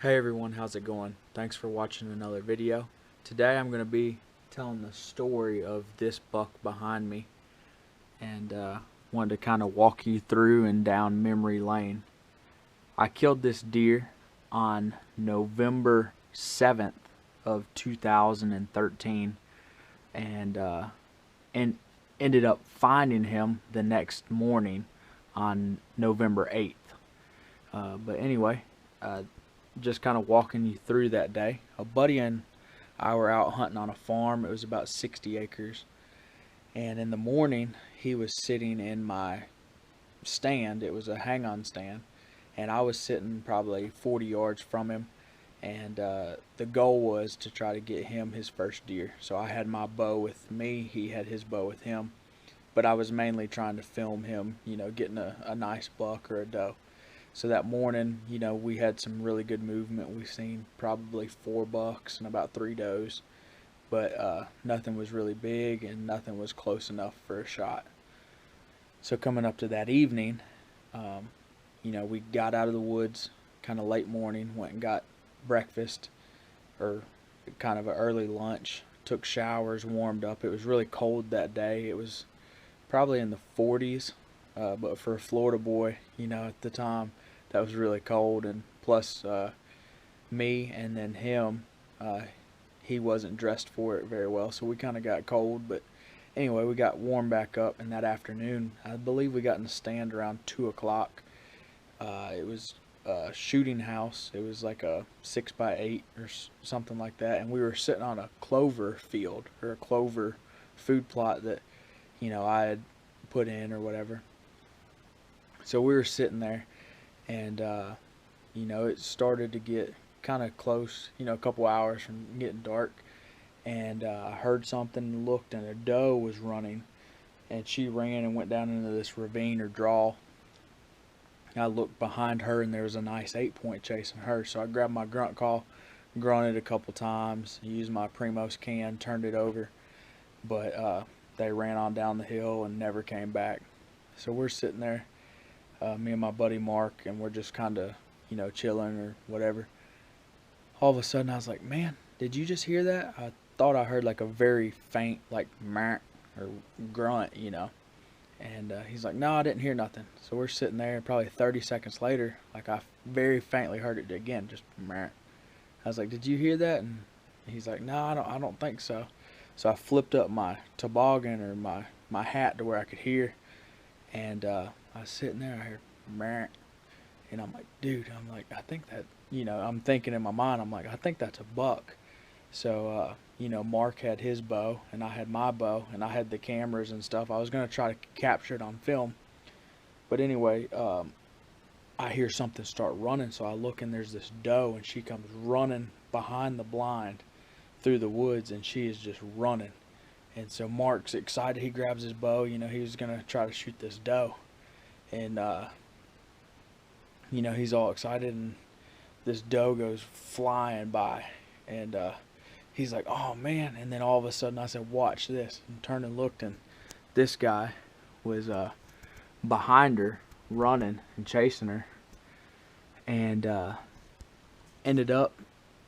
Hey everyone, how's it going? Thanks for watching another video. Today I'm going to be telling the story of this buck behind me and wanted to kind of walk you through and down memory lane. I killed this deer on November 7th of 2013 and ended up finding him the next morning on November 8th. But anyway, just kind of walking you through that day. A buddy and I were out hunting on a farm. It was about 60 acres. And in the morning, he was sitting in my stand. It was a hang on stand. And I was sitting probably 40 yards from him. And the goal was to try to get him his first deer. So I had my bow with me, he had his bow with him. But I was mainly trying to film him, getting a nice buck or a doe. So that morning, we had some really good movement. We seen probably 4 bucks and about 3 does, but nothing was really big and nothing was close enough for a shot. So coming up to that evening, we got out of the woods kind of late morning, went and got breakfast or kind of an early lunch, took showers, warmed up. It was really cold that day. It was probably in the 40s, but for a Florida boy, at the time, that was really cold. And plus, me and then him, he wasn't dressed for it very well, so we kind of got cold. But anyway, we got warm back up, and that afternoon, I believe we got in the stand around 2 o'clock. It was a shooting house. It was like a 6x8 or something like that, and we were sitting on a clover field or a clover food plot that I had put in or whatever. So we were sitting there, and it started to get kind of close, a couple hours from getting dark, and I heard something and looked, and a doe was running, and she ran and went down into this ravine or draw. I looked behind her, and there was a nice 8-point chasing her, so I grabbed my grunt call, grunted a couple times, used my Primos can, turned it over, but they ran on down the hill and never came back. So we're sitting there, me and my buddy Mark, and we're just kind of, chilling or whatever. All of a sudden, I was like, man, did you just hear that? I thought I heard like a very faint, like, meh, or grunt. And he's like, no, I didn't hear nothing. So we're sitting there, probably 30 seconds later, like I very faintly heard it again, just meh. I was like, did you hear that? And he's like, no, I don't think so. So I flipped up my toboggan or my hat to where I could hear, and I was sitting there, I heard meh, and I'm like, dude, I think that, I'm thinking in my mind, I'm like, I think that's a buck. So, Mark had his bow, and I had my bow, and I had the cameras and stuff. I was going to try to capture it on film. But anyway, I hear something start running, so I look, and there's this doe, and she comes running behind the blind through the woods, and she is just running. And so Mark's excited. He grabs his bow. He was going to try to shoot this doe. And, he's all excited, and this doe goes flying by. And he's like, oh, man. And then all of a sudden I said, watch this. And turned and looked, and this guy was behind her, running and chasing her. And ended up,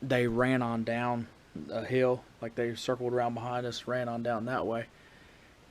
they ran on down a hill, like they circled around behind us, ran on down that way,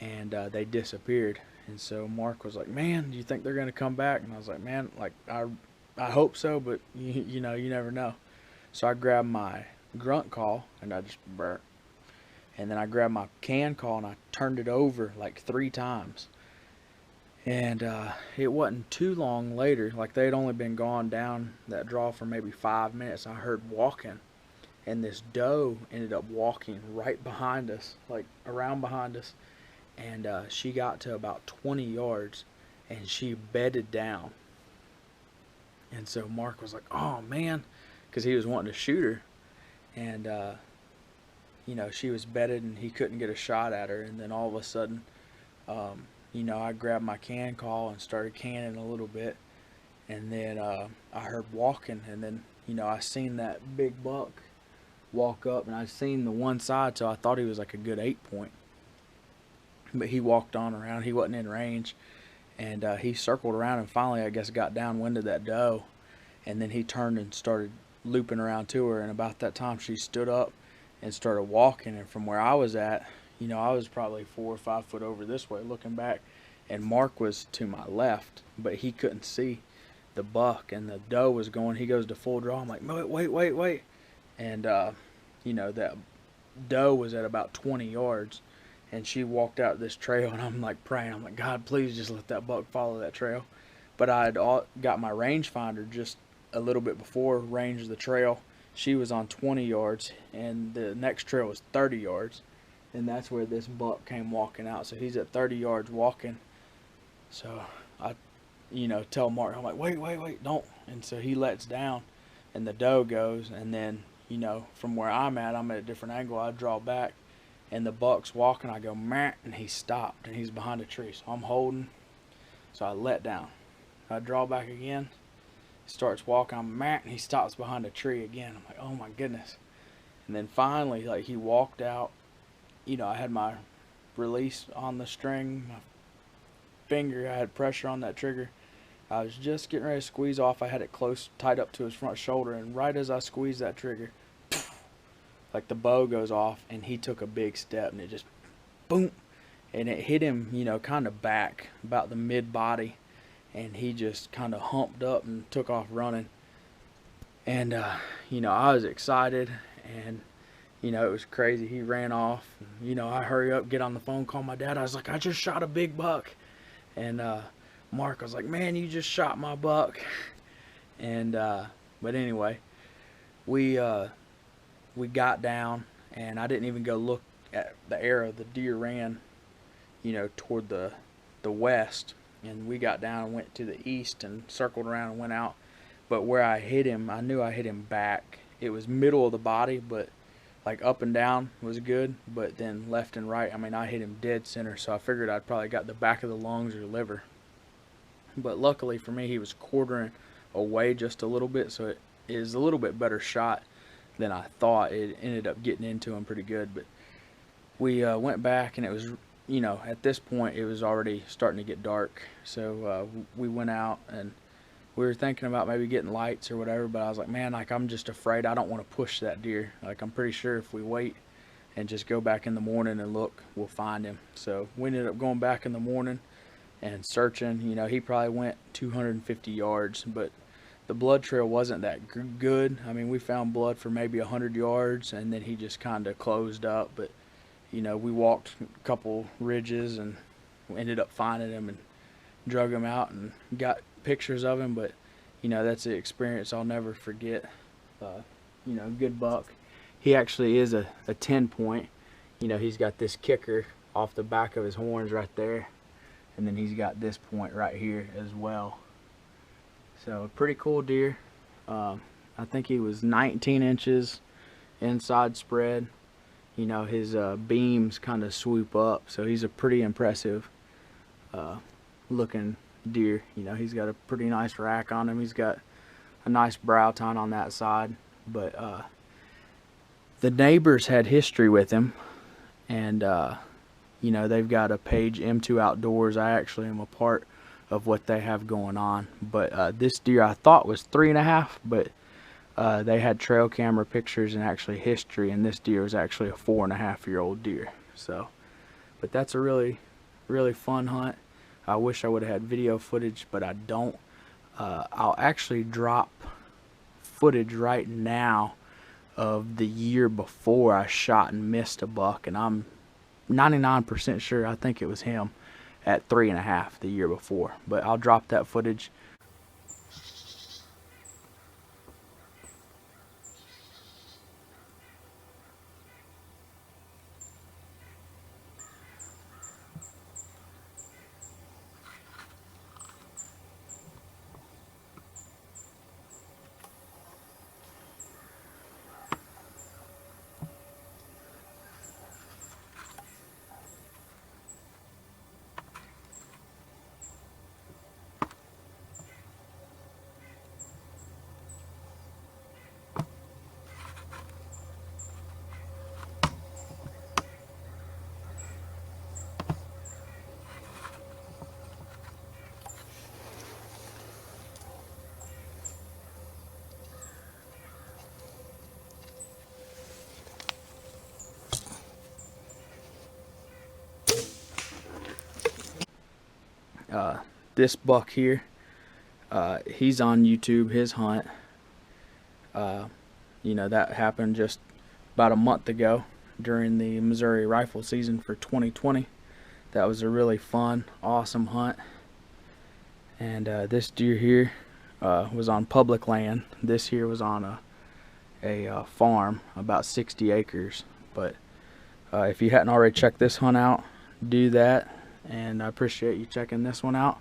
and they disappeared. And so Mark was like, man, do you think they're going to come back? And I was like, man, like, I hope so, but you never know. So I grabbed my grunt call, and I just burnt. And then I grabbed my can call, and I turned it over like 3 times. And it wasn't too long later, like they had only been gone down that draw for maybe 5 minutes, I heard walking. And this doe ended up walking right behind us, like around behind us. And she got to about 20 yards, and she bedded down. And so Mark was like, oh, man, because he was wanting to shoot her. And, she was bedded, and he couldn't get a shot at her. And then all of a sudden, I grabbed my can call and started canning a little bit. And then I heard walking, and then, I seen that big buck walk up, and I seen the one side, so I thought he was like a good 8-point. But he walked on around. He wasn't in range. And he circled around and finally, I guess, got downwind of that doe. And then he turned and started looping around to her, and about that time she stood up and started walking. And from where I was at, I was probably 4 or 5 foot over this way looking back, and Mark was to my left, but he couldn't see the buck, and the doe was going. He goes to full draw. I'm like, wait, and that doe was at about 20 yards, and she walked out this trail, and I'm like praying. I'm like, God, please just let that buck follow that trail. But I had got my rangefinder just a little bit before range of the trail. She was on 20 yards, and the next trail was 30 yards, and that's where this buck came walking out. So he's at 30 yards walking. So I, tell Mark, I'm like, wait, don't. And so he lets down, and the doe goes, and then, from where I'm at a different angle. I draw back, and the buck's walking. I go, meh, and he stopped, and he's behind a tree. So I'm holding. So I let down. I draw back again. He starts walking. I'm meh, and he stops behind a tree again. I'm like, oh my goodness. And then finally, like, he walked out. I had my release on the string, my finger, I had pressure on that trigger. I was just getting ready to squeeze off. I had it close, tight up to his front shoulder, and right as I squeezed that trigger, like the bow goes off, and he took a big step, and it just boom, and it hit him, kind of back about the mid body, and he just kind of humped up and took off running. And I was excited, and it was crazy. He ran off, and, I hurry up, get on the phone, call my dad. I was like, I just shot a big buck. And Mark was like, man, you just shot my buck. And but anyway, we got down, and I didn't even go look at the arrow. The deer ran, toward the west, and we got down and went to the east and circled around and went out. But where I hit him, I knew I hit him back. It was middle of the body, but like up and down was good, but then left and right, I hit him dead center, so I figured I'd probably got the back of the lungs or liver. But luckily for me, he was quartering away just a little bit, so it is a little bit better shot than I thought. It ended up getting into him pretty good. But we went back, and it was, at this point, it was already starting to get dark. So we went out, and we were thinking about maybe getting lights or whatever, but I was like, man, like, I'm just afraid. I don't want to push that deer. Like, I'm pretty sure if we wait and just go back in the morning and look, we'll find him. So we ended up going back in the morning and searching. He probably went 250 yards, but the blood trail wasn't that good. We found blood for maybe 100 yards, and then he just kind of closed up. But, we walked a couple ridges and ended up finding him and drug him out and got pictures of him. But that's an experience I'll never forget. Good buck. He actually is a 10 point. He's got this kicker off the back of his horns right there, and then he's got this point right here as well. So a pretty cool deer. I think he was 19 inches inside spread. His beams kind of swoop up, so he's a pretty impressive looking deer. He's got a pretty nice rack on him. He's got a nice brow tine on that side. But the neighbors had history with him, and they've got a page, M2 Outdoors. I actually am a part of what they have going on. But this deer I thought was 3.5, but they had trail camera pictures and actually history, and this deer was actually a 4.5-year-old deer. So, but that's a really, really fun hunt. I wish I would have had video footage, but I don't. I'll actually drop footage right now of the year before I shot and missed a buck, and I'm 99% sure I think it was him at 3.5 the year before. But I'll drop that footage. This buck here, he's on YouTube, his hunt. You know, that happened just about a month ago during the Missouri rifle season for 2020. That was a really fun, awesome hunt. And this deer here was on public land. This here was on a farm, about 60 acres. But if you hadn't already checked this hunt out, do that. And I appreciate you checking this one out.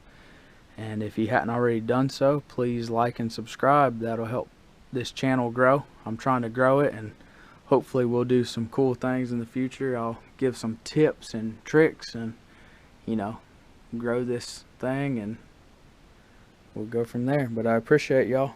And if you hadn't already done so, please like and subscribe. That'll help this channel grow. I'm trying to grow it, and hopefully we'll do some cool things in the future. I'll give some tips and tricks, and you know, grow this thing, and we'll go from there. But I appreciate y'all.